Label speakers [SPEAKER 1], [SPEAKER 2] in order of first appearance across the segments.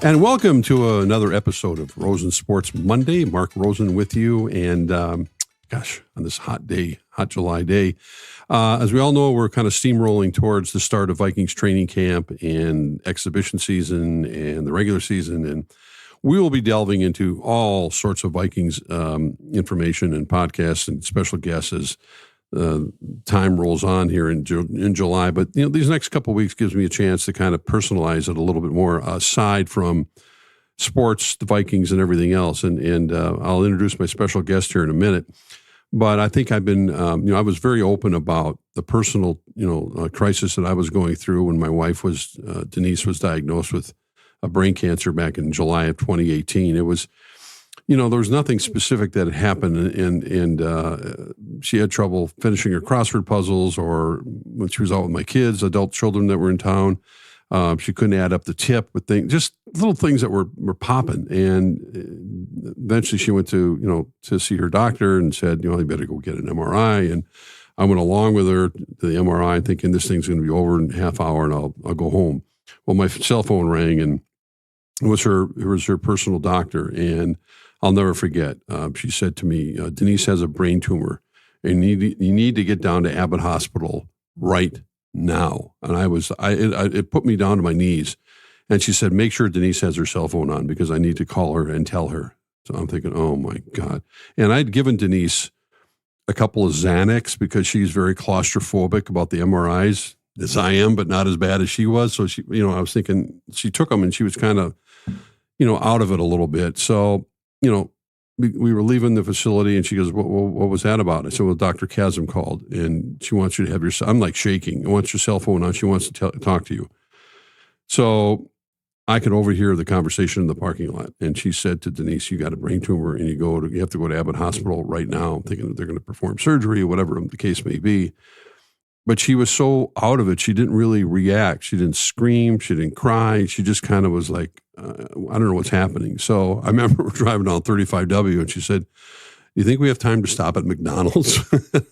[SPEAKER 1] And welcome to another episode of Rosen Sports Monday. Mark Rosen with you. And on this hot July day, as we all know, we're kind of steamrolling towards the start of Vikings training camp and exhibition season and the regular season. And we will be delving into all sorts of Vikings information and podcasts and special guests as time rolls on here in July. But these next couple of weeks gives me a chance to kind of personalize it a little bit more, aside from sports, the Vikings, and everything else. And I'll introduce my special guest here in a minute. But I think I've been, I was very open about the personal, crisis that I was going through when my wife Denise was diagnosed with a brain cancer back in July of 2018. It was, there was nothing specific that had happened, and she had trouble finishing her crossword puzzles, or when she was out with my kids, adult children that were in town, she couldn't add up the tip with things, just little things that were popping. And eventually she went to see her doctor and said, you better go get an MRI. And I went along with her to the MRI thinking this thing's going to be over in a half hour and I'll go home. Well, my cell phone rang, and it was her personal doctor. And I'll never forget. She said to me, Denise has a brain tumor, and you need to get down to Abbott Hospital right now. And it put me down to my knees. And she said, make sure Denise has her cell phone on because I need to call her and tell her. So I'm thinking, oh my God. And I'd given Denise a couple of Xanax because she's very claustrophobic about the MRIs, as I am, but not as bad as she was. So she, I was thinking she took them and she was kind of, out of it a little bit. So, we were leaving the facility, and she goes, what was that about? I said, well, Dr. Chasm called, and she wants you to have I'm like shaking. I want your cell phone on. She wants to talk to you. So I could overhear the conversation in the parking lot. And she said to Denise, you got a brain tumor, and you have to go to Abbott Hospital right now. I'm thinking that they're going to perform surgery or whatever the case may be. But she was so out of it, she didn't really react. She didn't scream. She didn't cry. She just kind of was like, I don't know what's happening. So I remember we're driving down 35W, and she said, you think we have time to stop at McDonald's?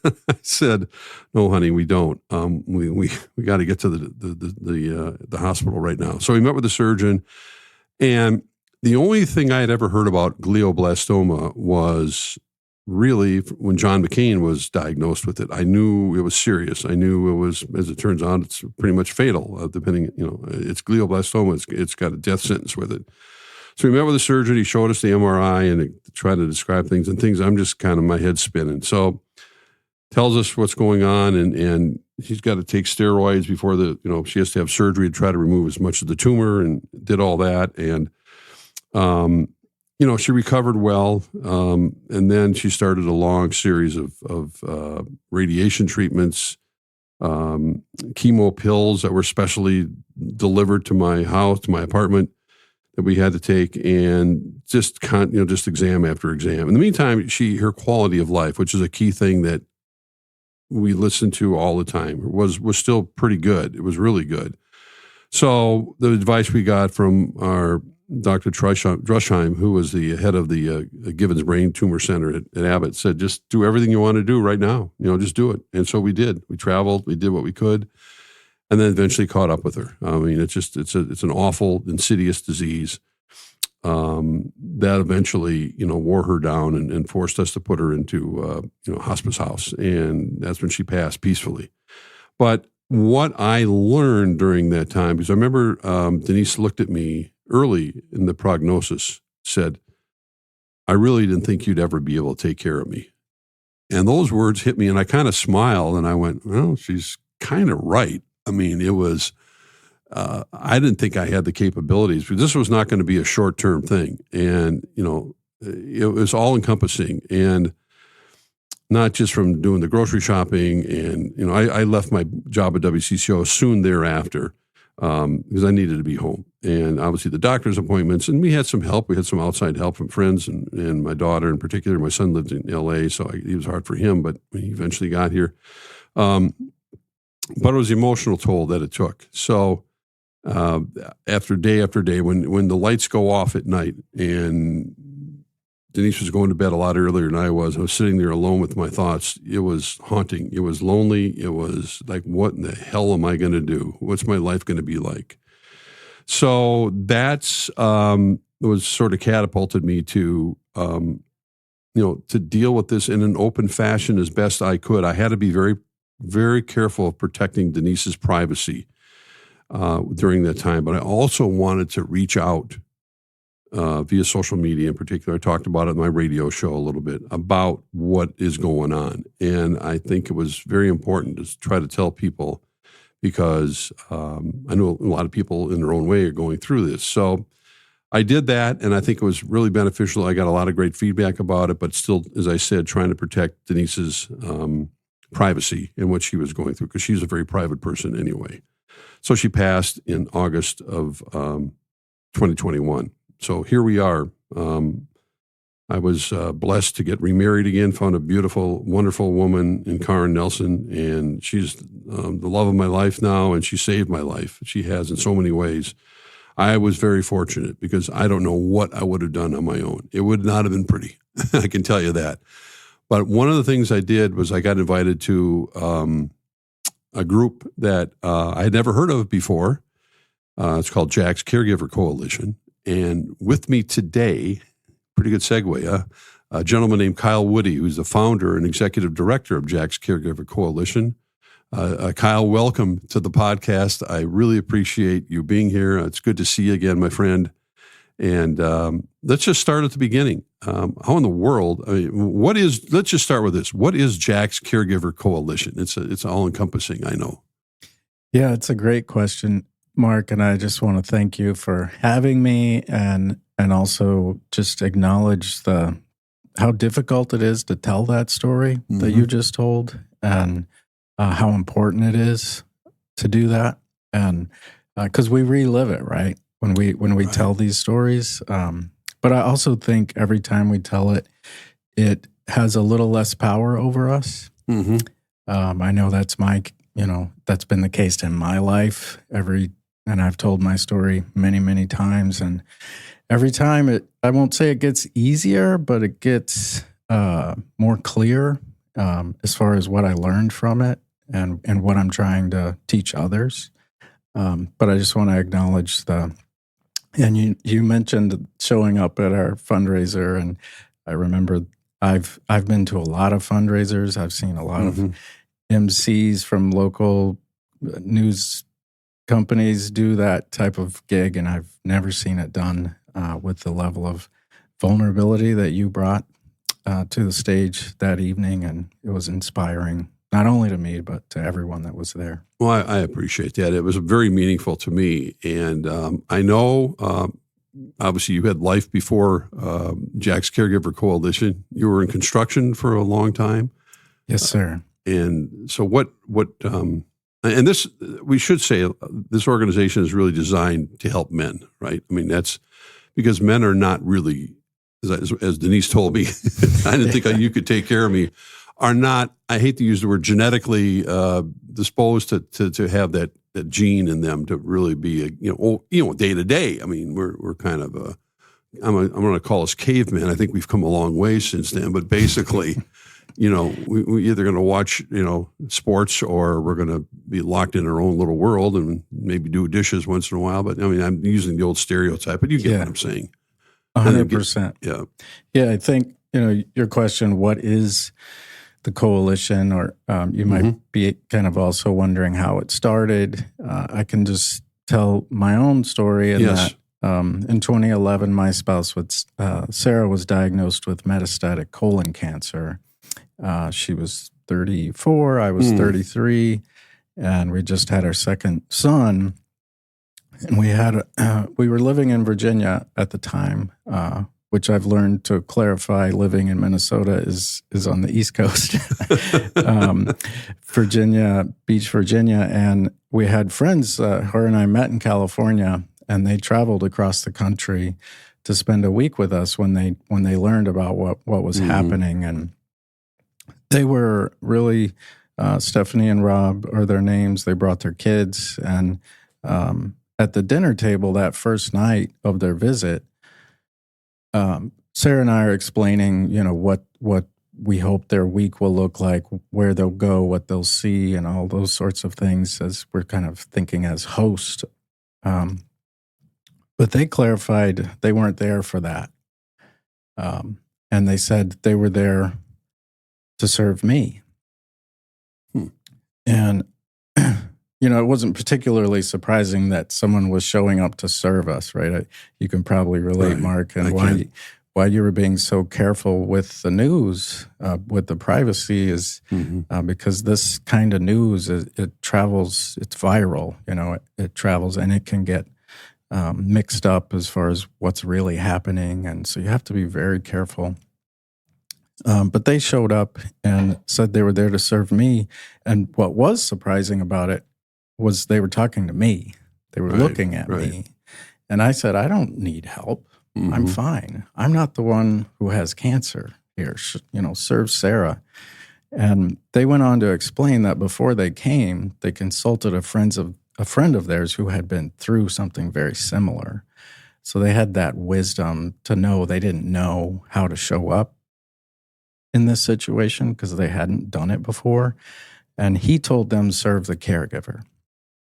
[SPEAKER 1] I said, no, honey, we don't. We got to get to the hospital right now. So we met with the surgeon, and the only thing I had ever heard about glioblastoma was really when John McCain was diagnosed with it. I knew it was serious. I knew it was, as it turns out, it's pretty much fatal, depending, it's glioblastoma. It's got a death sentence with it. So we met with the surgeon. He showed us the MRI and tried to describe things, I'm just kind of, my head spinning. So tells us what's going on, and he's got to take steroids before she has to have surgery to try to remove as much of the tumor, and did all that. And, she recovered well, and then she started a long series of radiation treatments, chemo pills that were specially delivered to my house, to my apartment, that we had to take, and just exam after exam. In the meantime, her quality of life, which is a key thing that we listen to all the time, was still pretty good. It was really good. So the advice we got from our Dr. Drushheim, who was the head of the Givens Brain Tumor Center at Abbott, said, just do everything you want to do right now. Just do it. And so we did. We traveled. We did what we could, and then eventually caught up with her. I mean, it's an awful, insidious disease that eventually, wore her down and forced us to put her into, hospice house. And that's when she passed peacefully. But what I learned during that time, because I remember Denise looked at me early in the prognosis, said, I really didn't think you'd ever be able to take care of me. And those words hit me, and I kind of smiled, and I went, well, she's kind of right. I mean, it was, I didn't think I had the capabilities, but this was not going to be a short-term thing. And, it was all-encompassing, and not just from doing the grocery shopping. And, I left my job at WCCO soon thereafter because I needed to be home. And obviously the doctor's appointments, and we had some help. We had some outside help from friends and my daughter in particular. My son lived in L.A., so it was hard for him, but he eventually got here. But it was the emotional toll that it took. So after day, when the lights go off at night, and Denise was going to bed a lot earlier than I was sitting there alone with my thoughts. It was haunting. It was lonely. It was like, what in the hell am I going to do? What's my life going to be like? So that's was sort of catapulted me to to deal with this in an open fashion as best I could. I had to be very, very careful of protecting Denise's privacy during that time, but I also wanted to reach out via social media in particular. I talked about it in my radio show a little bit about what is going on. And I think it was very important to try to tell people because I know a lot of people in their own way are going through this. So I did that, and I think it was really beneficial. I got a lot of great feedback about it, but still, as I said, trying to protect Denise's privacy and what she was going through because she's a very private person anyway. So she passed in August of 2021. So here we are. I was blessed to get remarried again, found a beautiful, wonderful woman in Karen Nelson, and she's the love of my life now, and she saved my life. She has in so many ways. I was very fortunate because I don't know what I would have done on my own. It would not have been pretty. I can tell you that. But one of the things I did was I got invited to a group that I had never heard of before. It's called Jack's Caregiver Coalition. And with me today, pretty good segue, a gentleman named Kyle Woody, who's the founder and executive director of Jack's Caregiver Coalition. Kyle, welcome to the podcast. I really appreciate you being here. It's good to see you again, my friend. And let's just start at the beginning. How in the world, let's just start with this. What is Jack's Caregiver Coalition? It's all-encompassing, I know.
[SPEAKER 2] Yeah, it's a great question, Mark, and I just want to thank you for having me and also just acknowledge how difficult it is to tell that story that you just told and how important it is to do that. And because we relive it, right? When we tell these stories. But I also think every time we tell it, it has a little less power over us. Mm-hmm. I know that's that's been the case in my life. And I've told my story many, many times. And every time I won't say it gets easier, but it gets more clear as far as what I learned from it and what I'm trying to teach others. But I just want to acknowledge and you mentioned showing up at our fundraiser, and I remember I've been to a lot of fundraisers. I've seen a lot of MCs from local news companies do that type of gig, and I've never seen it done with the level of vulnerability that you brought to the stage that evening, and it was inspiring, not only to me, but to everyone that was there.
[SPEAKER 1] Well, I appreciate that. It was very meaningful to me, and I know, obviously, you had life before Jack's Caregiver Coalition. You were in construction for a long time.
[SPEAKER 2] Yes, sir.
[SPEAKER 1] And so and this, we should say, this organization is really designed to help men, right? I mean, that's because men are not really, as Denise told me, I didn't think you could take care of me, are not, I hate to use the word, genetically disposed to have that gene in them to really be, day to day. I mean, we're kind of I'm going to call us cavemen. I think we've come a long way since then, but basically, we either going to watch, sports or we're going to be locked in our own little world and maybe do dishes once in a while. But I mean, I'm using the old stereotype, but you get what I'm saying.
[SPEAKER 2] 100%.
[SPEAKER 1] Yeah.
[SPEAKER 2] Yeah. I think, your question, what is the coalition, or you might be kind of also wondering how it started. I can just tell my own story in that in 2011, my spouse, Sarah, was diagnosed with metastatic colon cancer. She was 34, I was 33, and we just had our second son. And we were living in Virginia at the time, which I've learned to clarify, living in Minnesota is on the East Coast, Beach, Virginia. And we had friends, her and I met in California, and they traveled across the country to spend a week with us when they learned about what was happening. And they were really, Stephanie and Rob are their names. They brought their kids. And at the dinner table that first night of their visit, Sarah and I are explaining, what we hope their week will look like, where they'll go, what they'll see, and all those sorts of things as we're kind of thinking as hosts. But they clarified they weren't there for that. And they said they were there to serve me.
[SPEAKER 1] Hmm.
[SPEAKER 2] And, it wasn't particularly surprising that someone was showing up to serve us, right? You can probably relate,
[SPEAKER 1] Right.
[SPEAKER 2] Mark, and why you were being so careful with the news, with the privacy is because this kind of news, it travels, it's viral, it travels and it can get mixed up as far as what's really happening. And so you have to be very careful. But they showed up and said they were there to serve me. And what was surprising about it was they were talking to me. They were looking at me. And I said, I don't need help. I'm fine. I'm not the one who has cancer here. Serve Sarah. And they went on to explain that before they came, they consulted a friend of theirs who had been through something very similar. So they had that wisdom to know they didn't know how to show up in this situation because they hadn't done it before. And he told them, serve the caregiver.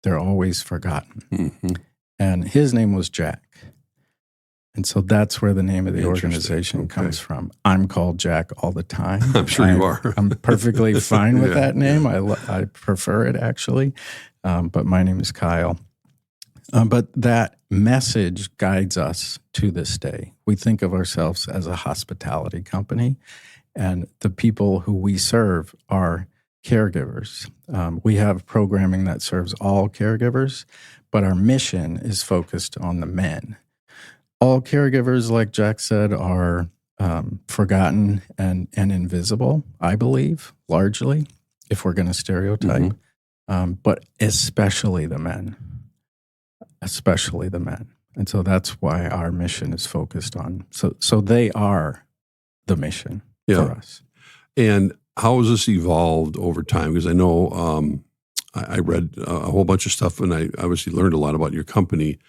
[SPEAKER 2] They're always forgotten. And his name was Jack. And so that's where the name of the organization comes from. I'm called Jack all the time.
[SPEAKER 1] I'm sure you are.
[SPEAKER 2] I'm perfectly fine with that name. I prefer it, actually. But my name is Kyle. But that message guides us to this day. We think of ourselves as a hospitality company, and the people who we serve are caregivers. We have programming that serves all caregivers, but our mission is focused on the men. All caregivers, like Jack said, are forgotten and invisible, I believe, largely, if we're going to stereotype, but especially the men. Especially the men. And so that's why our mission is focused on. So they are the mission for us.
[SPEAKER 1] And how has this evolved over time? Because I know I read a whole bunch of stuff, and I obviously learned a lot about your company.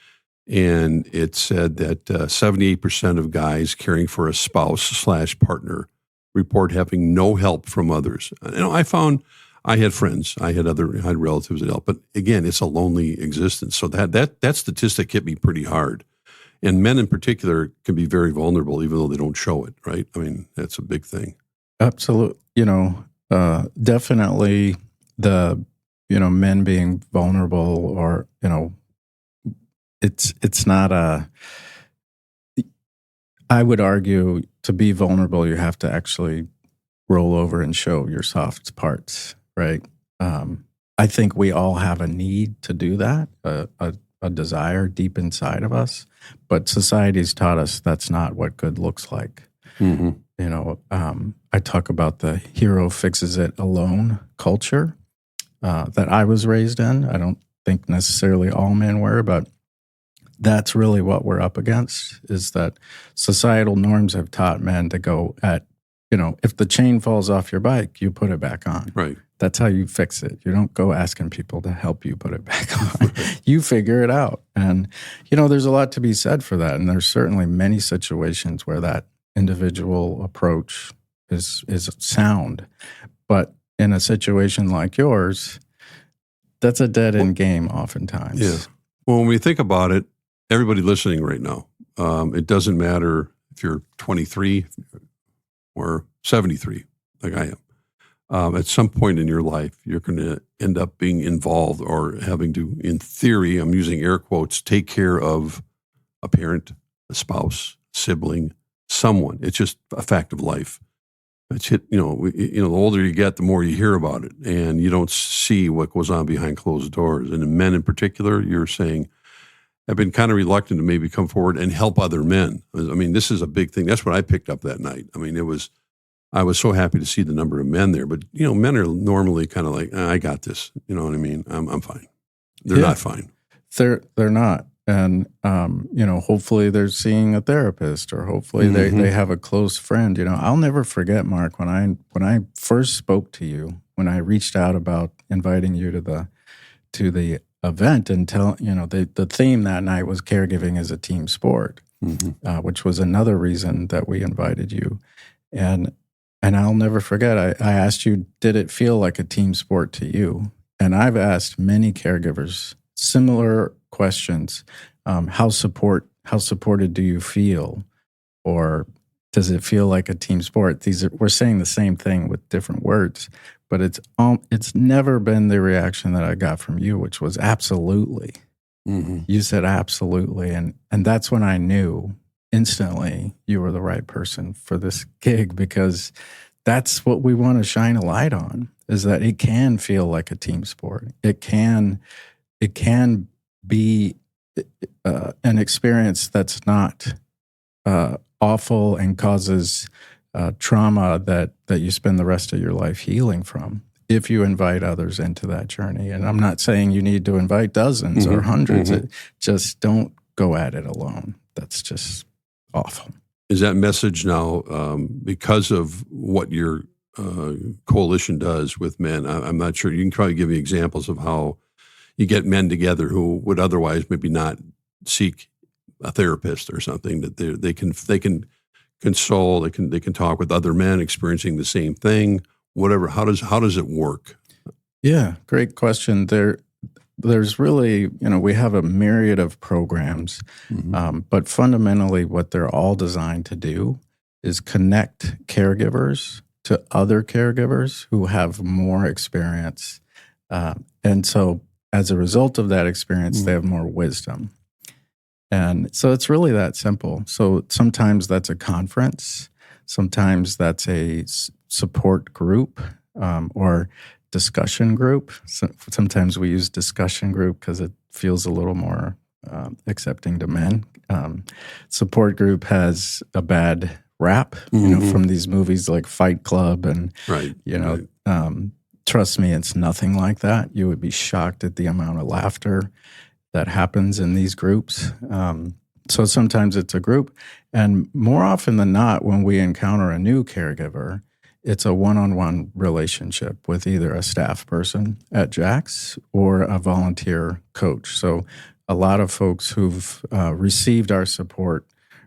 [SPEAKER 1] And it said that 78% of guys caring for a spouse/partner report having no help from others. I had friends, I had relatives that helped, but again, it's a lonely existence. So that statistic hit me pretty hard. And men in particular can be very vulnerable, even though they don't show it, right? I mean, that's a big thing.
[SPEAKER 2] Absolutely. Definitely the, men being vulnerable or, it's not I would argue to be vulnerable, you have to actually roll over and show your soft parts, right? I think we all have a need to do that, a desire deep inside of us, but society's taught us that's not what good looks like. I talk about the hero fixes it alone culture that I was raised in. I don't think necessarily all men were, but that's really what we're up against, is that societal norms have taught men to go at, if the chain falls off your bike, you put it back on.
[SPEAKER 1] Right.
[SPEAKER 2] That's how you fix it. You don't go asking people to help you put it back on. You figure it out. And, there's a lot to be said for that. And there's certainly many situations where that individual approach is sound. But in a situation like yours, that's a dead-end game oftentimes.
[SPEAKER 1] Yeah. Well, when we think about it, everybody listening right now, it doesn't matter if you're 23 or 73, like I am. At some point in your life, you're going to end up being involved or having to, in theory, I'm using air quotes, take care of a parent, a spouse, sibling, someone. It's just a fact of life. It's the older you get, the more you hear about it, and you don't see what goes on behind closed doors. And in men in particular, you're saying, have been kind of reluctant to maybe come forward and help other men. I mean, this is a big thing. That's what I picked up that night. I mean, I was so happy to see the number of men there, but men are normally kind of like, I got this. You know what I mean? I'm fine. They're not fine.
[SPEAKER 2] They're not. And, hopefully they're seeing a therapist, or hopefully they have a close friend. I'll never forget, Mark, when I first spoke to you, when I reached out about inviting you to the event, and the theme that night was caregiving as a team sport, which was another reason that we invited you. And I'll never forget, I asked you, did it feel like a team sport to you? And I've asked many caregivers similar questions How supported do you feel, or does it feel like a team sport? We're saying the same thing with different words, but it's never been the reaction that I got from you, which was absolutely.
[SPEAKER 1] Mm-hmm.
[SPEAKER 2] You said absolutely, and that's when I knew instantly you were the right person for this gig, because that's what we want to shine a light on, is that it can feel like a team sport. It can be an experience that's not awful and causes trauma that you spend the rest of your life healing from, if you invite others into that journey. And I'm not saying you need to invite dozens or hundreds. Just don't go at it alone. That's just awful.
[SPEAKER 1] Is that message now, because of what your coalition does with men? I'm not sure. You can probably give me examples of how you get men together who would otherwise maybe not seek a therapist or something, that they can console, they can talk with other men experiencing the same thing, whatever. How does it work?
[SPEAKER 2] Yeah, great question. There's really, we have a myriad of programs, but fundamentally what they're all designed to do is connect caregivers to other caregivers who have more experience. And so as a result of that experience, they have more wisdom. And so it's really that simple. So sometimes that's a conference, sometimes that's a support group, or discussion group. So sometimes we use discussion group because it feels a little more accepting to men. Support group has a bad rap, from these movies like Fight Club, and trust me, it's nothing like that. You would be shocked at the amount of laughter that happens in these groups. So sometimes it's a group, and more often than not, when we encounter a new caregiver, it's a one-on-one relationship with either a staff person at Jax or a volunteer coach. So a lot of folks who've received our support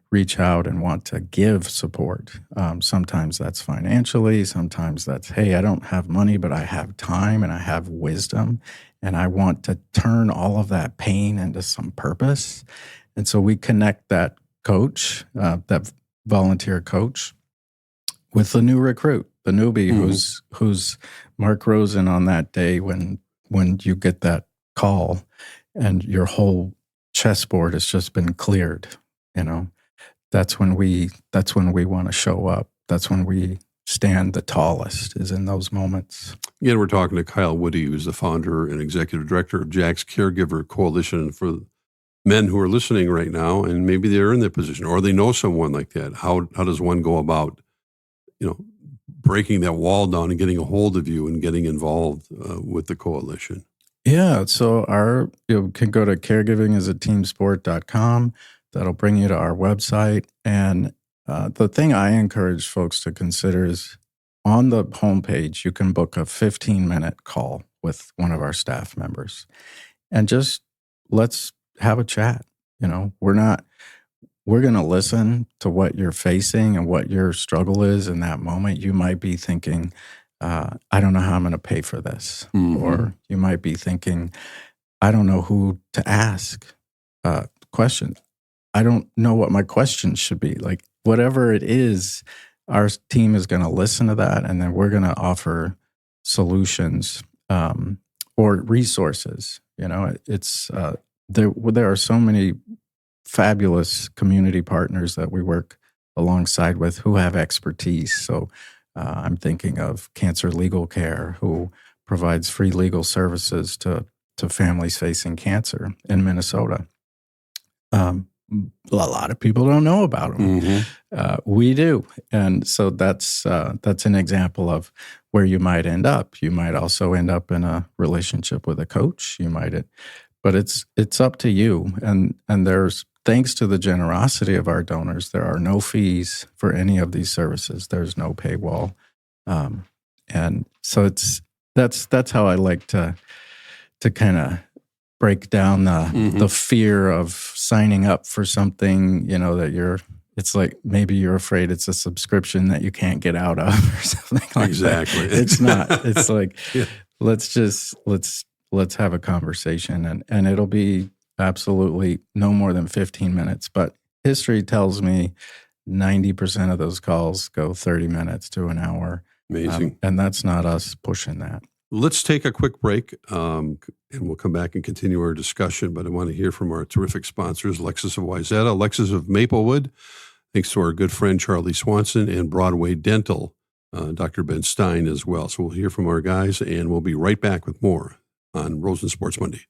[SPEAKER 2] reach out and want to give support. Sometimes that's financially, sometimes that's, hey, I don't have money, but I have time and I have wisdom, and I want to turn all of that pain into some purpose. And so we connect that coach, that volunteer coach, with the new recruit, the newbie who's Mark Rosen on that day when you get that call and your whole chessboard has just been cleared. That's when we want to show up. That's when we stand the tallest, is in those moments.
[SPEAKER 1] Again, we're talking to Kyle Woody, who's the founder and executive director of Jack's Caregiver Coalition. For men who are listening right now, and maybe they're in that position or they know someone like that, how does one go about, breaking that wall down and getting a hold of you and getting involved with the coalition?
[SPEAKER 2] Yeah, so you can go to caregivingisateamsport.com. That'll bring you to our website. And the thing I encourage folks to consider is, on the homepage, you can book a 15-minute call with one of our staff members. And just let's have a chat. We're going to listen to what you're facing and what your struggle is in that moment. You might be thinking, I don't know how I'm going to pay for this. Or you might be thinking, I don't know who to ask questions. I don't know what my questions should be. Like, whatever it is, our team is going to listen to that, and then we're going to offer solutions or resources. It's there are so many fabulous community partners that we work alongside with who have expertise. So I'm thinking of Cancer Legal Care, who provides free legal services to families facing cancer in Minnesota. A lot of people don't know about them. We do. And so that's an example of where you might end up. You might also end up in a relationship with a coach. But it's up to you. And there's, thanks to the generosity of our donors, there are no fees for any of these services. There's no paywall. And so that's how I like to kind of break down the fear of signing up for something, it's like maybe you're afraid it's a subscription that you can't get out of or something like
[SPEAKER 1] Exactly.
[SPEAKER 2] that. It's not. It's like, let's have a conversation, and it'll be absolutely no more than 15 minutes. But history tells me 90% of those calls go 30 minutes to an hour.
[SPEAKER 1] Amazing.
[SPEAKER 2] And that's not us pushing that.
[SPEAKER 1] Let's take a quick break, and we'll come back and continue our discussion. But I want to hear from our terrific sponsors, Lexus of Wayzata, Lexus of Maplewood, thanks to our good friend Charlie Swanson, and Broadway Dental, Dr. Ben Stein as well. So we'll hear from our guys, and we'll be right back with more on Rosen Sports Monday.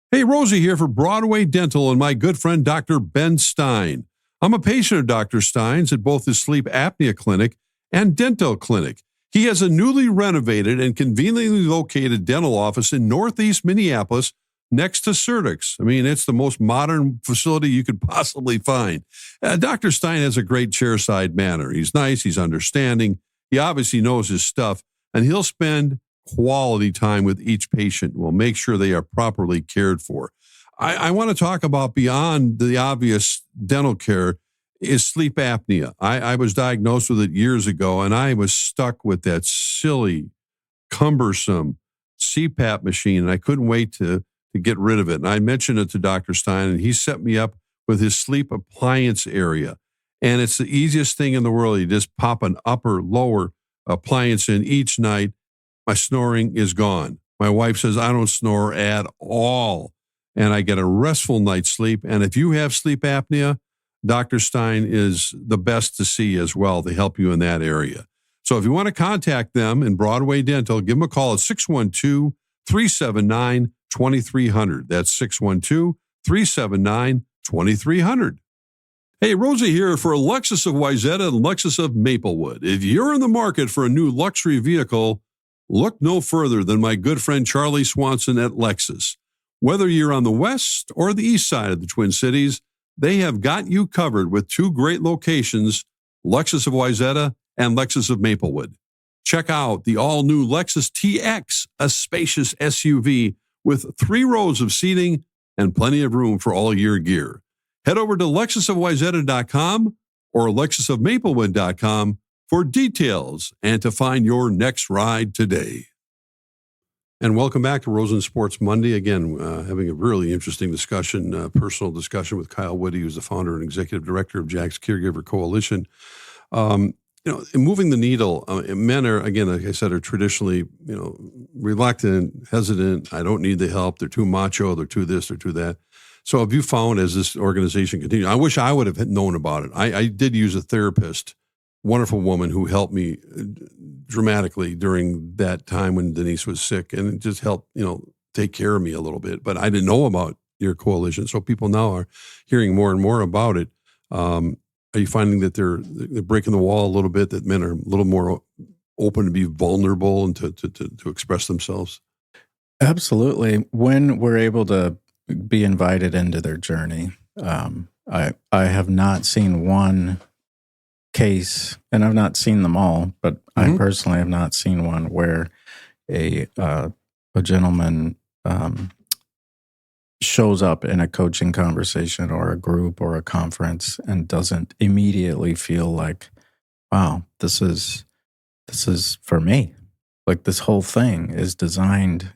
[SPEAKER 1] Hey, Rosie here for Broadway Dental and my good friend Dr. Ben Stein. I'm a patient of Dr. Stein's at both his sleep apnea clinic and dental clinic. He has a newly renovated and conveniently located dental office in Northeast Minneapolis next to Certix. I mean, it's the most modern facility you could possibly find. Dr. Stein has a great chairside manner. He's nice. He's understanding. He obviously knows his stuff, and he'll spend quality time with each patient. We'll make sure they are properly cared for. I want to talk about beyond the obvious dental care is sleep apnea. I was diagnosed with it years ago, and I was stuck with that silly, cumbersome CPAP machine, and I couldn't wait to get rid of it. And I mentioned it to Dr. Stein, and he set me up with his sleep appliance area. And it's the easiest thing in the world. You just pop an upper, lower appliance in each night. My snoring is gone. My wife says I don't snore at all, and I get a restful night's sleep. And if you have sleep apnea, Dr. Stein is the best to see as well to help you in that area. So if you want to contact them in Broadway Dental, give them a call at 612-379-2300. That's 612-379-2300. Hey, Rosie here for Lexus of Wayzata and Lexus of Maplewood. If you're in the market for a new luxury vehicle, look no further than my good friend Charlie Swanson at Lexus. Whether you're on the west or the east side of the Twin Cities, they have got you covered with two great locations, Lexus of Wayzata and Lexus of Maplewood. Check out the all-new Lexus TX, a spacious SUV with 3 rows of seating and plenty of room for all your gear. Head over to lexusofwayzata.com or lexusofmaplewood.com for details and to find your next ride today. And welcome back to Rosen Sports Monday. Again, having a really interesting discussion, personal discussion with Kyle Woody, who's the founder and executive director of Jack's Caregiver Coalition. In moving the needle, men are, again, like I said, are traditionally, reluctant, hesitant. I don't need the help. They're too macho. They're too this. They're too that. So have you found as this organization continues, I wish I would have known about it. I did use a therapist, wonderful woman who helped me dramatically during that time when Denise was sick, and it just helped, take care of me a little bit. But I didn't know about your coalition, so people now are hearing more and more about it. Are you finding that they're breaking the wall a little bit, that men are a little more open to be vulnerable and to express themselves?
[SPEAKER 2] Absolutely. When we're able to be invited into their journey, I have not seen one case, and I've not seen them all, but I personally have not seen one where a gentleman shows up in a coaching conversation or a group or a conference and doesn't immediately feel like, wow, this is for me. Like, this whole thing is designed.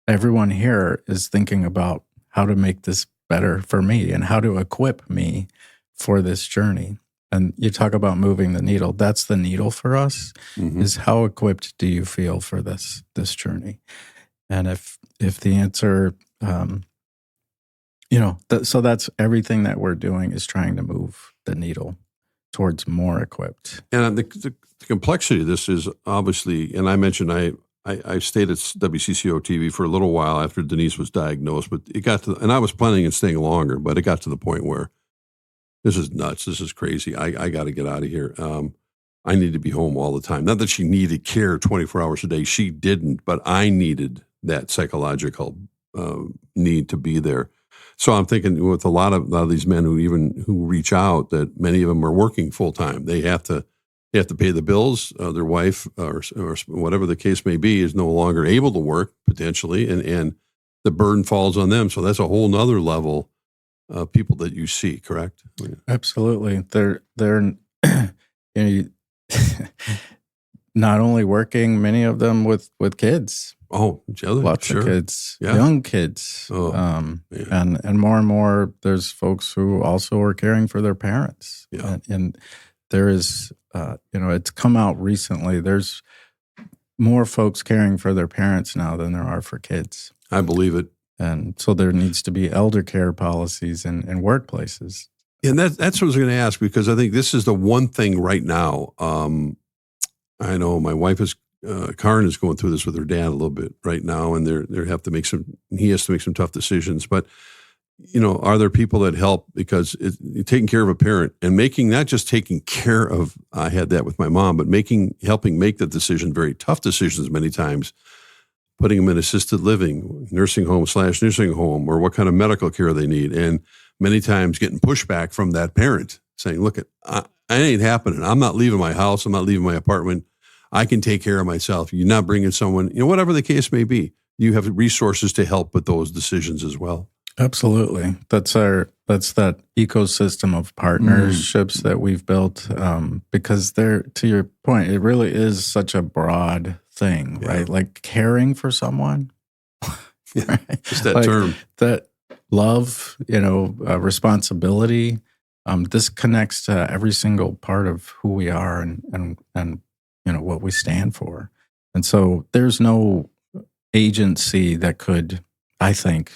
[SPEAKER 2] Everyone here is thinking about how to make this better for me and how to equip me for this journey. And you talk about moving the needle. That's the needle for us, is how equipped do you feel for this journey? And if the answer, so that's everything that we're doing is trying to move the needle towards more equipped.
[SPEAKER 1] And the complexity of this is obviously, and I mentioned I stayed at WCCO TV for a little while after Denise was diagnosed, but it got to, and I was planning on staying longer, but it got to the point where this is nuts. This is crazy. I got to get out of here. I need to be home all the time. Not that she needed care 24 hours a day. She didn't, but I needed that psychological need to be there. So I'm thinking with a lot of these men who reach out, that many of them are working full time. They have to pay the bills. Their wife or whatever the case may be is no longer able to work potentially, and the burden falls on them. So that's a whole nother level of people that you see, correct?
[SPEAKER 2] Absolutely. They're not only working, many of them with kids,
[SPEAKER 1] Oh,
[SPEAKER 2] lots
[SPEAKER 1] sure.
[SPEAKER 2] of kids,
[SPEAKER 1] Yeah.
[SPEAKER 2] young kids.
[SPEAKER 1] Oh,
[SPEAKER 2] and more, there's folks who also are caring for their parents.
[SPEAKER 1] Yeah.
[SPEAKER 2] And there is, it's come out recently. There's more folks caring for their parents now than there are for kids.
[SPEAKER 1] I believe it.
[SPEAKER 2] And so there needs to be elder care policies in workplaces.
[SPEAKER 1] And that's what I was going to ask, because I think this is the one thing right now. I know my wife is, Karen is going through this with her dad a little bit right now, and he has to make some tough decisions. But, are there people that help? Because taking care of a parent and not just taking care of, I had that with my mom, but helping make the decision, very tough decisions many times, putting them in assisted living, nursing home/nursing home, or what kind of medical care they need. And many times getting pushback from that parent saying, look, I ain't happening. I'm not leaving my house. I'm not leaving my apartment. I can take care of myself. You're not bringing someone, whatever the case may be. You have resources to help with those decisions as well.
[SPEAKER 2] Absolutely. That's that ecosystem of partnerships that we've built, because to your point, it really is such a broad thing, right? Like caring for someone.
[SPEAKER 1] Yeah, just that term.
[SPEAKER 2] That love, responsibility. This connects to every single part of who we are and what we stand for. And so there's no agency that could, I think,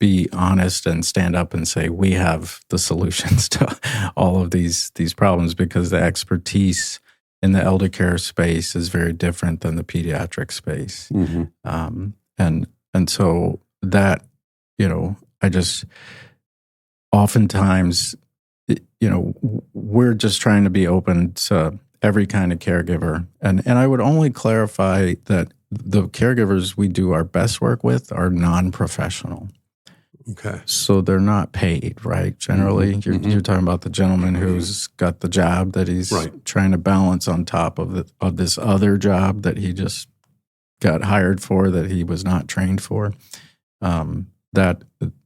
[SPEAKER 2] be honest and stand up and say, we have the solutions to all of these problems, because the expertise in the elder care space is very different than the pediatric space. Mm-hmm. And so that, I just oftentimes, we're just trying to be open to every kind of caregiver. And I would only clarify that the caregivers we do our best work with are non-professional.
[SPEAKER 1] Okay.
[SPEAKER 2] So they're not paid, right? Generally,
[SPEAKER 1] Mm-hmm.
[SPEAKER 2] you're talking about the gentleman who's got the job that he's trying to balance on top of this other job that he just got hired for, that he was not trained for.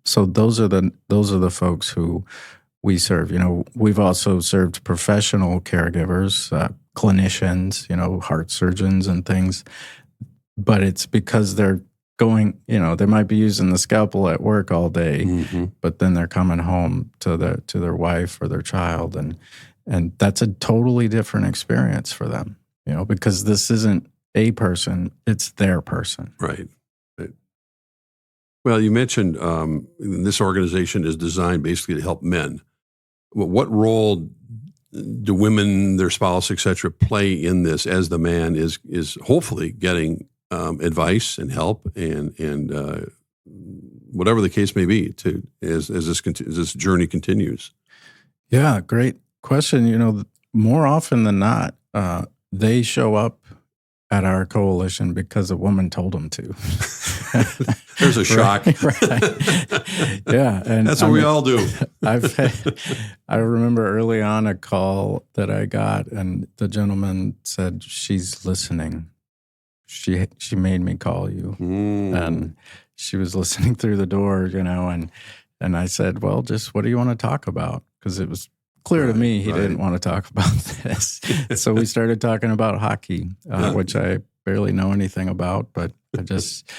[SPEAKER 2] So those are the folks who we serve. We've also served professional caregivers, clinicians, heart surgeons and things. But it's because they're going, they might be using the scalpel at work all day, but then they're coming home to their wife or their child, and that's a totally different experience for them, because this isn't a person, it's their person.
[SPEAKER 1] Right. Well, you mentioned this organization is designed basically to help men. What role do women, their spouse, et cetera, play in this as the man is hopefully getting advice and help and whatever the case may be as this journey continues?
[SPEAKER 2] Yeah, great question. More often than not, they show up at our coalition because a woman told them to.
[SPEAKER 1] There's a shock.
[SPEAKER 2] Right. Yeah. And
[SPEAKER 1] that's what we all do.
[SPEAKER 2] I remember early on a call that I got, and the gentleman said, she's listening. She made me call you. And she was listening through the door, and I said, well, just what do you want to talk about? Because it was clear to me he didn't want to talk about this. So we started talking about hockey, which I barely know anything about, but I just,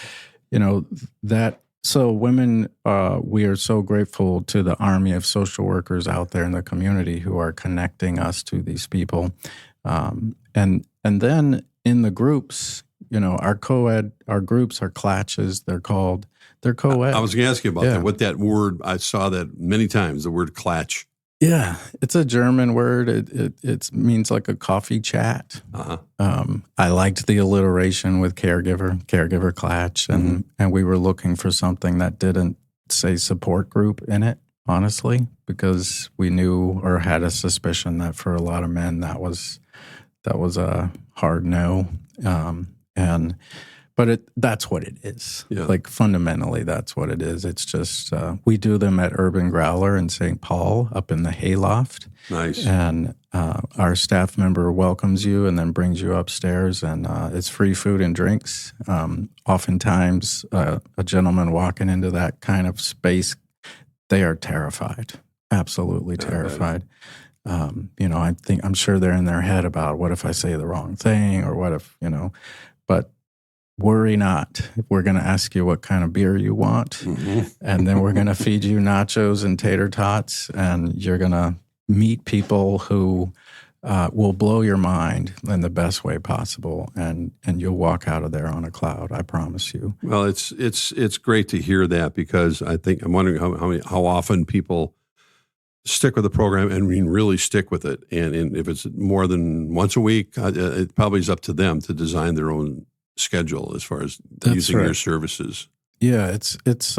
[SPEAKER 2] that. So women, we are so grateful to the army of social workers out there in the community who are connecting us to these people. And then in the groups, our co-ed, our groups are clatches, they're co-ed.
[SPEAKER 1] I was going to ask you about that. What that word, I saw that many times, the word clatch.
[SPEAKER 2] Yeah, it's a German word. It means like a coffee chat. I liked the alliteration with caregiver clatch, and we were looking for something that didn't say support group in it, honestly, because we knew or had a suspicion that for a lot of men that was a hard no. But that's what it is. Yeah. Like fundamentally, that's what it is. It's just we do them at Urban Growler in St. Paul up in the hayloft.
[SPEAKER 1] Nice.
[SPEAKER 2] And our staff member welcomes you and then brings you upstairs, and it's free food and drinks. Oftentimes, a gentleman walking into that kind of space, they are terrified, absolutely terrified. I'm sure they're in their head about what if I say the wrong thing or what if, but worry not. We're going to ask you what kind of beer you want.
[SPEAKER 1] Mm-hmm.
[SPEAKER 2] And then we're going to feed you nachos and tater tots. And you're going to meet people who will blow your mind in the best way possible. And you'll walk out of there on a cloud. I promise you.
[SPEAKER 1] Well, it's great to hear that, because I'm wondering how often people stick with the program and really stick with it. And if it's more than once a week, it probably is up to them to design their own schedule as far as using your services.
[SPEAKER 2] Yeah, it's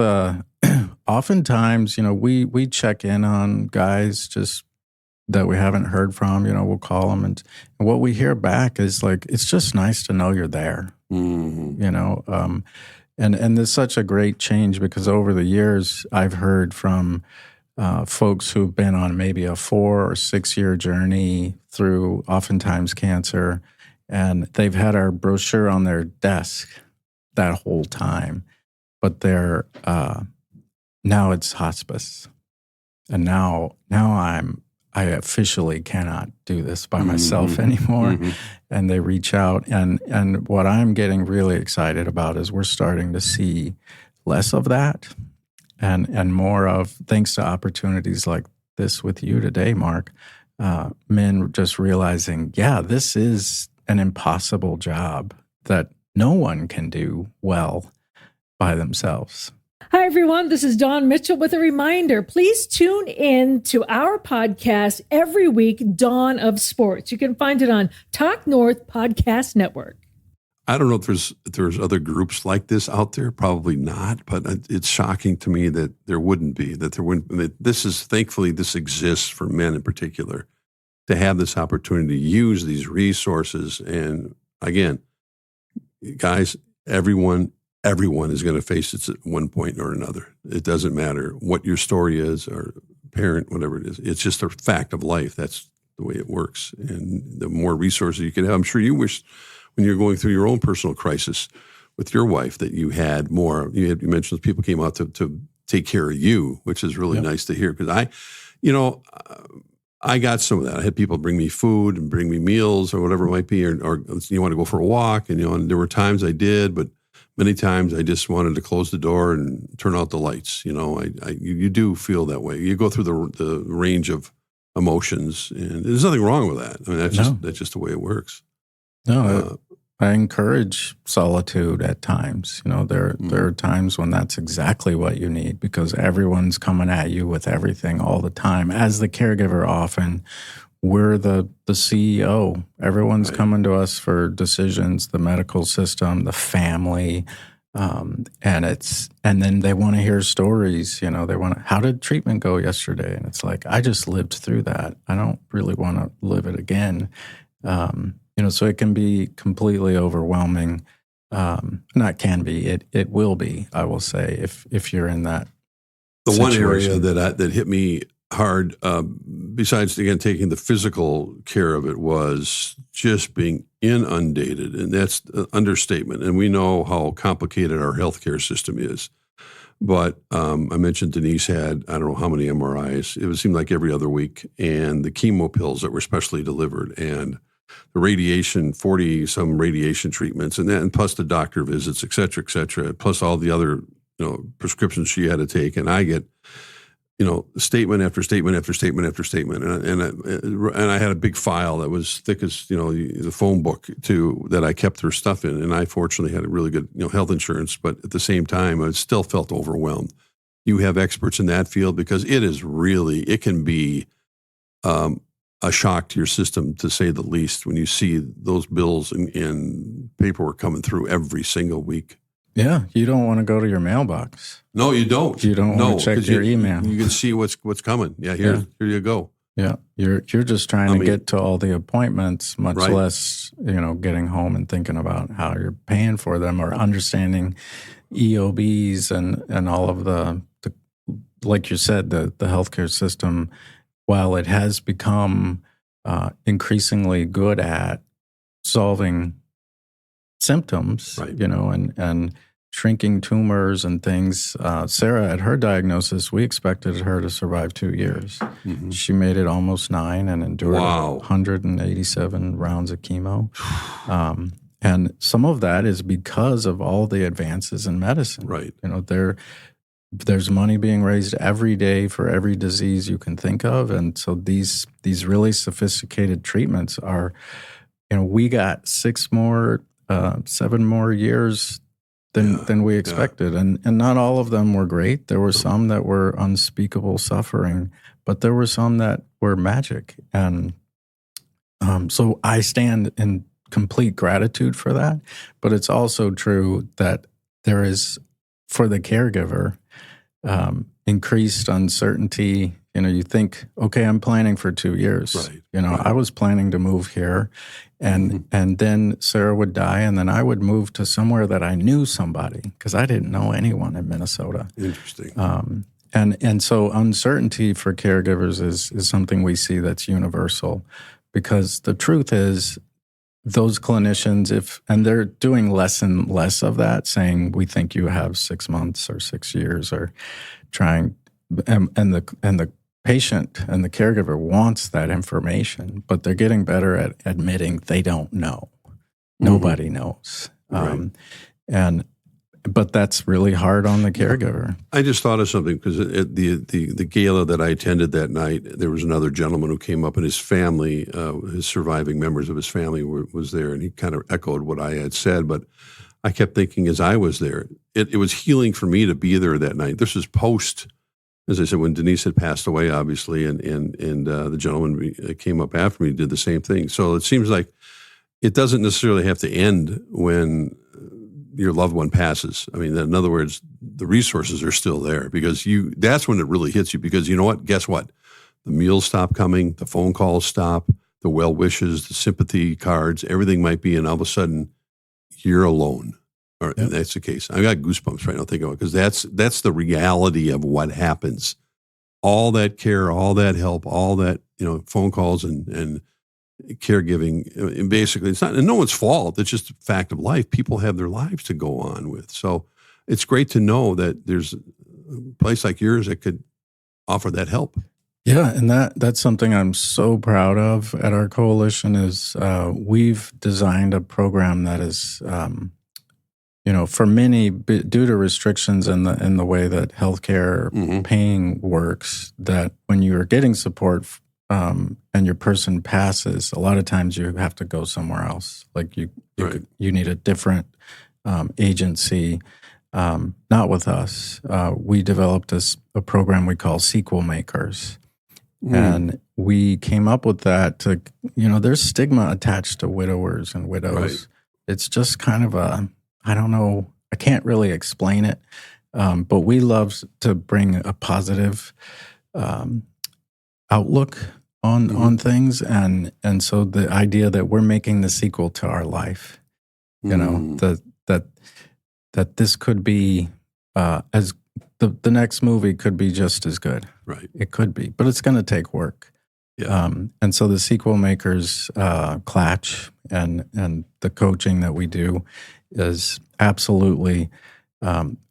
[SPEAKER 2] oftentimes, we check in on guys just that we haven't heard from, we'll call them. And what we hear back is like, it's just nice to know you're there,
[SPEAKER 1] mm-hmm.
[SPEAKER 2] And there's such a great change, because over the years I've heard from folks who've been on maybe a 4 or 6 year journey through oftentimes cancer, and they've had our brochure on their desk that whole time, but they're now it's hospice, and now I officially cannot do this by myself anymore.
[SPEAKER 1] Mm-hmm.
[SPEAKER 2] And they reach out, and what I'm getting really excited about is we're starting to see less of that and more of, thanks to opportunities like this with you today, Mark, men just realizing, this is an impossible job that no one can do well by themselves.
[SPEAKER 3] Hi, everyone. This is Dawn Mitchell with a reminder. Please tune in to our podcast every week, Dawn of Sports. You can find it on Talk North Podcast Network.
[SPEAKER 1] I don't know if there's other groups like this out there. Probably not, but it's shocking to me that there wouldn't be. Thankfully this exists for men in particular, to have this opportunity to use these resources. And again, guys, everyone is going to face it at one point or another. It doesn't matter what your story is or parent, whatever it is. It's just a fact of life. That's the way it works. And the more resources you can have, I'm sure you wish, when you're going through your own personal crisis with your wife, that you had more. You mentioned people came out to take care of you, which is really nice to hear. Because I got some of that. I had people bring me food and bring me meals or whatever it might be, or you want to go for a walk, and there were times I did, but many times I just wanted to close the door and turn out the lights. You do feel that way. You go through the range of emotions, and there's nothing wrong with that. I mean, that's just the way it works.
[SPEAKER 2] No, I encourage solitude at times. There are times when that's exactly what you need, because everyone's coming at you with everything all the time. As the caregiver, often we're the CEO. Everyone's coming to us for decisions, the medical system, the family, and then they want to hear stories. They want to, how did treatment go yesterday? And it's like, I just lived through that. I don't really want to live it again. So it can be completely overwhelming. Not can be, it will be, I will say, if you're in that situation.
[SPEAKER 1] One area that hit me hard, besides, again, taking the physical care of it, was just being inundated. And that's an understatement. And we know how complicated our healthcare system is. But I mentioned Denise had, I don't know how many MRIs. It seemed like every other week. And the chemo pills that were specially delivered, and the radiation, 40-some radiation treatments, and plus the doctor visits, et cetera, plus all the other prescriptions she had to take. And I get statement after statement after statement after statement, and I had a big file that was thick as the phone book too, that I kept her stuff in. And I fortunately had a really good health insurance, but at the same time I still felt overwhelmed. You have experts in that field, because it can be a shock to your system, to say the least, when you see those bills and paperwork coming through every single week.
[SPEAKER 2] Yeah, you don't want to go to your mailbox.
[SPEAKER 1] No, you don't.
[SPEAKER 2] You don't want to check your email.
[SPEAKER 1] You can see what's coming. Yeah, here you go.
[SPEAKER 2] Yeah, you're just trying to get to all the appointments, much less getting home and thinking about how you're paying for them, or understanding EOBs and all of the like you said, the healthcare system, while it has become increasingly good at solving symptoms, and shrinking tumors and things. Sarah, at her diagnosis, we expected her to survive 2 years.
[SPEAKER 1] Mm-hmm.
[SPEAKER 2] She made it almost 9 and endured
[SPEAKER 1] Wow.
[SPEAKER 2] 187 rounds of chemo. And some of that is because of all the advances in medicine.
[SPEAKER 1] Right.
[SPEAKER 2] You know, there's money being raised every day for every disease you can think of. And so these really sophisticated treatments are, you know, we got 7 more years than we expected. And not all of them were great. There were some that were unspeakable suffering, but there were some that were magic. And so I stand in complete gratitude for that. But it's also true that there is, for the caregiver, increased uncertainty. You know, you think, okay, I'm planning for 2 years.
[SPEAKER 1] Right.
[SPEAKER 2] You know,
[SPEAKER 1] Right.
[SPEAKER 2] I was planning to move here, and then Sarah would die, and then I would move to somewhere that I knew somebody, because I didn't know anyone in Minnesota.
[SPEAKER 1] Interesting.
[SPEAKER 2] And so uncertainty for caregivers is something we see that's universal, because the truth is, those clinicians, and they're doing less and less of that, saying we think you have 6 months or 6 years, or trying, and the patient and the caregiver wants that information, but they're getting better at admitting they don't know. Nobody knows,
[SPEAKER 1] Right.
[SPEAKER 2] But that's really hard on the caregiver.
[SPEAKER 1] I just thought of something, because at the gala that I attended that night, there was another gentleman who came up, and his family, his surviving members of his family was there, and he kind of echoed what I had said. But I kept thinking as I was there, it was healing for me to be there that night. This is post, as I said, when Denise had passed away, obviously, and the gentleman came up after me, did the same thing. So it seems like it doesn't necessarily have to end when your loved one passes. I mean, in other words, the resources are still there, because that's when it really hits you, because you know what? Guess what? The meals stop coming, the phone calls stop, the well wishes, the sympathy cards, everything might be, and all of a sudden you're alone. Or
[SPEAKER 2] Yep.
[SPEAKER 1] that's the case. I got goosebumps right now thinking about it, because that's the reality of what happens. All that care, all that help, all that, phone calls and caregiving, and basically it's not, and no one's fault. It's just a fact of life. People have their lives to go on with. So it's great to know that there's a place like yours that could offer that help.
[SPEAKER 2] Yeah, and that's something I'm so proud of at our coalition is we've designed a program that is, for many, due to restrictions in the way that healthcare paying works, that when you are getting support and your person passes, a lot of times you have to go somewhere else. Like you need a different agency. Not with us. We developed a program we call Sequel Makers. And we came up with that to, there's stigma attached to widowers and widows.
[SPEAKER 1] Right.
[SPEAKER 2] It's just kind of I don't know, I can't really explain it, but we love to bring a positive outlook on things. And so the idea that we're making the sequel to our life, that this could be as the next movie could be just as good.
[SPEAKER 1] Right.
[SPEAKER 2] It could be, but it's going to take work.
[SPEAKER 1] Yeah.
[SPEAKER 2] And so the Sequel Makers Clatch and the coaching that we do is absolutely,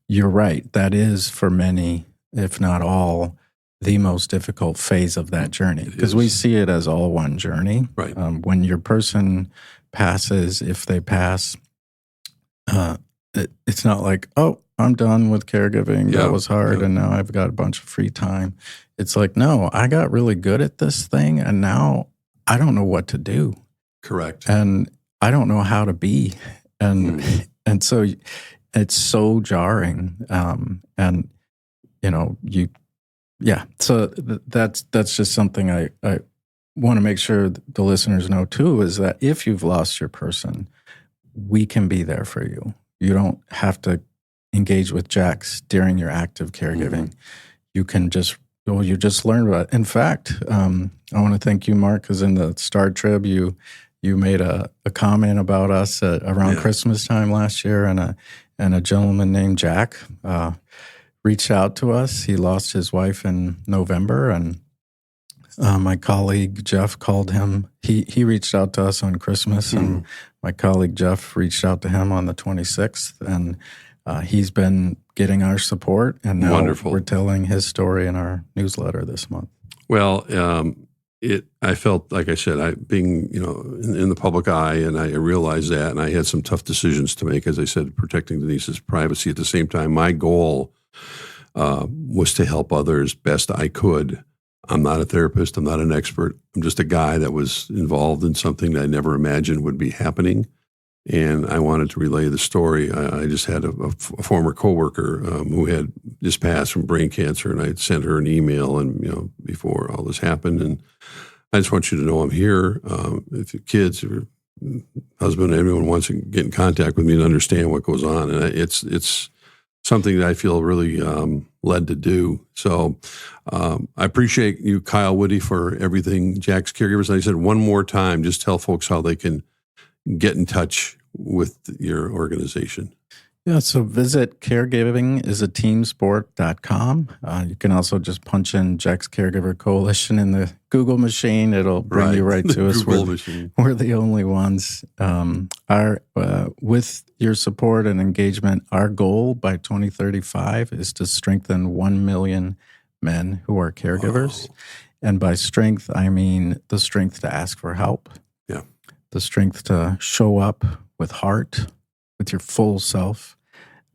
[SPEAKER 2] you're right. That is for many, if not all, the most difficult phase of that journey, because we see it as all one journey.
[SPEAKER 1] Right.
[SPEAKER 2] When your person passes, if they pass, it's not like, oh, I'm done with caregiving.
[SPEAKER 1] Yeah,
[SPEAKER 2] that was hard, and now I've got a bunch of free time. It's like, no, I got really good at this thing, and now I don't know what to do.
[SPEAKER 1] Correct.
[SPEAKER 2] And I don't know how to be. And so it's so jarring. So that's just something I want to make sure the listeners know too, is that if you've lost your person, we can be there for you. You don't have to engage with Jax during your active caregiving. You can you just learn about it. In fact, I want to thank you, Mark, because in the Star Trib, you made a comment about us around Christmas time last year, and a gentleman named Jack reached out to us. He lost his wife in November, and my colleague Jeff called him. He reached out to us on Christmas, and my colleague Jeff reached out to him on the 26th, and he's been getting our support, and now
[SPEAKER 1] Wonderful.
[SPEAKER 2] we're telling his story in our newsletter this month.
[SPEAKER 1] Well, I felt, like I said, being, in the public eye, and I realized that, and I had some tough decisions to make, as I said, protecting Denise's privacy. At the same time, my goal was to help others best I could. I'm not a therapist. I'm not an expert. I'm just a guy that was involved in something that I never imagined would be happening. And I wanted to relay the story. I just had a former coworker who had just passed from brain cancer, and I sent her an email, and before all this happened. And I just want you to know I'm here. If your kids or husband, everyone wants to get in contact with me and understand what goes on, and it's something that I feel really led to do. So I appreciate you, Kyle Woody, for everything. Jack's Caregivers. And I said one more time, just tell folks how they can get in touch with your organization.
[SPEAKER 2] Yeah, so visit caregivingisateamsport.com. You can also just punch in Jack's Caregiver Coalition in the Google machine. It'll bring you right to us. We're the only ones. With your support and engagement, our goal by 2035 is to strengthen 1 million men who are caregivers. Wow. And by strength, I mean the strength to ask for help.
[SPEAKER 1] Yeah.
[SPEAKER 2] The strength to show up with heart, with your full self,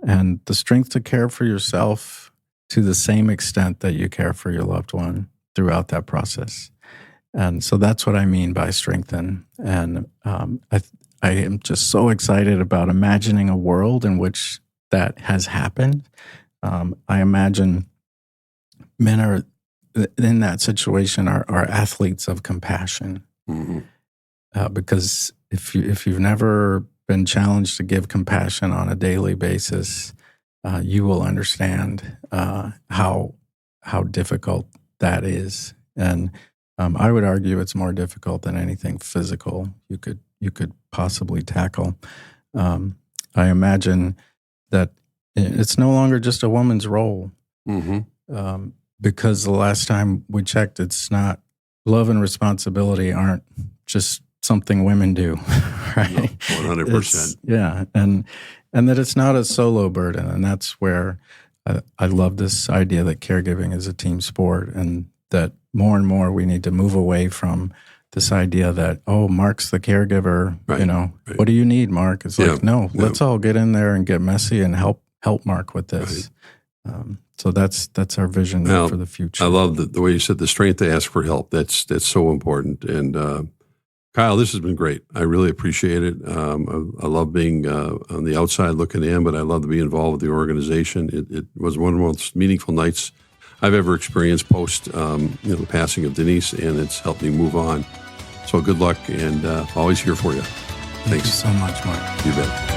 [SPEAKER 2] and the strength to care for yourself to the same extent that you care for your loved one throughout that process. And so that's what I mean by strengthen. And I am just so excited about imagining a world in which that has happened. I imagine men are in that situation are athletes of compassion. Mm-hmm. Because if you've never been challenged to give compassion on a daily basis, you will understand how difficult that is. And I would argue it's more difficult than anything physical you could possibly tackle. I imagine that it's no longer just a woman's role, mm-hmm. Because the last time we checked, it's not. Love and responsibility aren't just something women do, right?
[SPEAKER 1] No, 100%.
[SPEAKER 2] Yeah, and that it's not a solo burden, and that's where I love this idea that caregiving is a team sport, and that more and more we need to move away from this idea that, Mark's the caregiver,
[SPEAKER 1] right, right.
[SPEAKER 2] What do you need, Mark? It's like, no, let's all get in there and get messy and help Mark with this. Right. So that's our vision for the future.
[SPEAKER 1] I love the way you said the strength to ask for help. That's so important. And Kyle, this has been great. I really appreciate it. I love being on the outside looking in, but I love to be involved with the organization. It was one of the most meaningful nights I've ever experienced post the passing of Denise, and it's helped me move on. So good luck, and always here for you.
[SPEAKER 2] Thank you so much, Mark.
[SPEAKER 1] You bet.